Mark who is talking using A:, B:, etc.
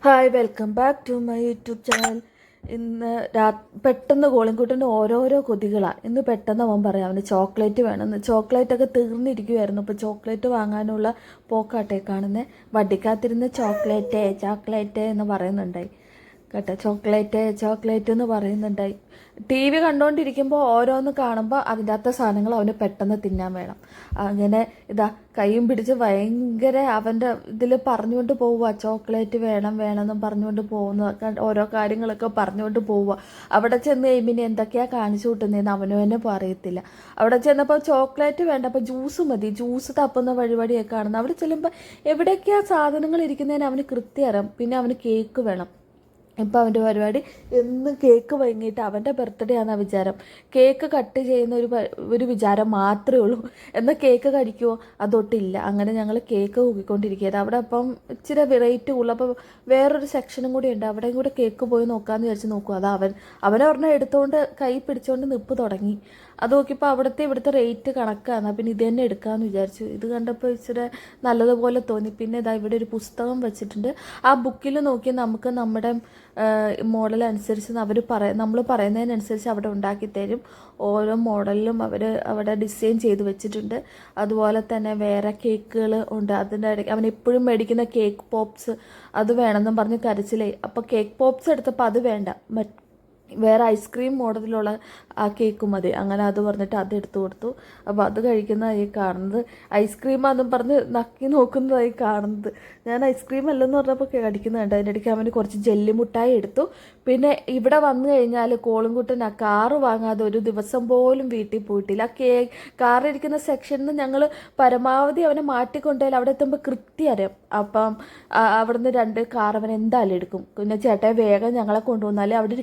A: Hi, welcome back to my YouTube channel. ഇന്ന് പെട്ടെന്ന് കോളിൻകുട്ടൻ്റെ ഓരോരോ കൊതികളാണ്. ഇന്ന് പെട്ടെന്ന് അവൻ പറയാം അവന് ചോക്ലേറ്റ് വേണമെന്ന്. ചോക്ലേറ്റൊക്കെ തീർന്നിരിക്കുമായിരുന്നു. അപ്പോൾ ചോക്ലേറ്റ് വാങ്ങാനുള്ള പോക്കാട്ടെ കാണുന്നത്. വണ്ടിക്കകത്തിരുന്ന് ചോക്ലേറ്റ് ചോക്ലേറ്റ് എന്ന് പറയുന്നുണ്ടായി കേട്ടോ. ചോക്ലേറ്റ് എന്ന് പറയുന്നുണ്ടായി. ടി വി കണ്ടുകൊണ്ടിരിക്കുമ്പോൾ ഓരോന്ന് കാണുമ്പോൾ അതിൻ്റെ അകത്തെ സാധനങ്ങൾ അവന് പെട്ടെന്ന് തിന്നാൻ വേണം. അങ്ങനെ കൈയും പിടിച്ച് ഭയങ്കര അവൻ്റെ ഇതിൽ പറഞ്ഞുകൊണ്ട് പോവുക. ചോക്ലേറ്റ് വേണമെന്നും പറഞ്ഞുകൊണ്ട് പോകുന്ന ഓരോ കാര്യങ്ങളൊക്കെ പറഞ്ഞുകൊണ്ട് പോവുക. അവിടെ ചെന്ന് കഴിയുമ്പോൾ എന്തൊക്കെയാണ് കാണിച്ചു കൂട്ടുന്നതെന്ന് അവനും തന്നെ പറയത്തില്ല. അവിടെ ചെന്നപ്പോൾ ചോക്ലേറ്റ് വേണ്ട, അപ്പോൾ ജ്യൂസ് മതി. ജ്യൂസ് തപ്പുന്ന വഴിവഴിയൊക്കെ കാണുന്നത്. അവിടെ ചെല്ലുമ്പോൾ എവിടേക്കാണ് സാധനങ്ങൾ ഇരിക്കുന്നതിന് അവന് കൃത്യം അറിയാം. പിന്നെ അവന് കേക്ക് വേണം. ഇപ്പം അവൻ്റെ പരിപാടി എന്നും കേക്ക് വാങ്ങിയിട്ട് അവൻ്റെ ബർത്ത്ഡേ ആണെന്ന വിചാരം. കേക്ക് കട്ട് ചെയ്യുന്ന ഒരു വിചാരം മാത്രമേ ഉള്ളൂ. എന്നാൽ കേക്ക് കടിക്കുമോ അതൊട്ടില്ല. അങ്ങനെ ഞങ്ങൾ കേക്ക് കൂക്കിക്കൊണ്ടിരിക്കുകയത്. അവിടെ അപ്പം ഇച്ചിരി വെറൈറ്റി ഉള്ളു. അപ്പോൾ വേറൊരു സെക്ഷനും കൂടി ഉണ്ട്. അവിടെയും കൂടെ കേക്ക് പോയി നോക്കാമെന്ന് വിചാരിച്ച് നോക്കും. അത് അവനെ ഒരെണ്ണം എടുത്തുകൊണ്ട് കൈ പിടിച്ചുകൊണ്ട് നിപ്പ് തുടങ്ങി. അത് നോക്കിയപ്പോൾ ഇവിടുത്തെ റേറ്റ് കണക്കാണ്. പിന്നെ ഇത് തന്നെ എടുക്കാമെന്ന് വിചാരിച്ചു. ഇത് കണ്ടപ്പോൾ ഇച്ചിരി നല്ലതുപോലെ തോന്നി. പിന്നെ ഇവിടെ ഒരു പുസ്തകം വെച്ചിട്ടുണ്ട്. ആ ബുക്കിൽ നോക്കി നമുക്ക് നമ്മുടെ മോഡൽ അനുസരിച്ച് നമ്മൾ പറയുന്നതിനനുസരിച്ച് അവിടെ ഉണ്ടാക്കി തരും. ഓരോ മോഡലിലും അവിടെ ഡിസൈൻ ചെയ്ത് വെച്ചിട്ടുണ്ട്. അതുപോലെ തന്നെ വേറെ കേക്കുകൾ ഉണ്ട്. അതിൻ്റെ ഇടയ്ക്ക് അവൻ എപ്പോഴും മേടിക്കുന്ന കേക്ക് പോപ്സ് അത് വേണമെന്നും പറഞ്ഞ് കരച്ചിലായി. അപ്പോൾ കേക്ക് പോപ്സ് എടുത്തപ്പോൾ അത് വേണ്ട, വേറെ ഐസ്ക്രീം മോഡലിലുള്ള ആ കേക്ക് മതി. അങ്ങനെ അത് പറഞ്ഞിട്ട് അത് എടുത്തു കൊടുത്തു. അപ്പോൾ അത് കഴിക്കുന്നതായി കാണുന്നത്. ഐസ്ക്രീമാണെന്നും പറഞ്ഞ് നക്കി നോക്കുന്നതായി കാണുന്നത്. ഞാൻ ഐസ്ക്രീം അല്ലെന്ന് പറഞ്ഞപ്പോൾ കടിക്കുന്നുണ്ട്. അതിൻ്റെ ഇടയ്ക്ക് അവന് കുറച്ച് ജെല്ലി മുട്ടായി എടുത്തു. പിന്നെ ഇവിടെ വന്നു കഴിഞ്ഞാൽ കോളുംകുട്ടൻ ആ കാറ് വാങ്ങാതെ ഒരു ദിവസം പോലും വീട്ടിൽ പോയിട്ടില്ല. കാറിരിക്കുന്ന സെക്ഷനിൽ നിന്ന് ഞങ്ങൾ പരമാവധി അവനെ മാറ്റിക്കൊണ്ടുപോയാൽ അവിടെ എത്തുമ്പോൾ കൃത്യം അറിയാം. അപ്പം അവിടുന്ന് 2 കാർ അവൻ എന്തായാലും എടുക്കും. പിന്നെ ചേട്ടാ വേഗം ഞങ്ങളെ കൊണ്ടുവന്നാലേ അവിടെ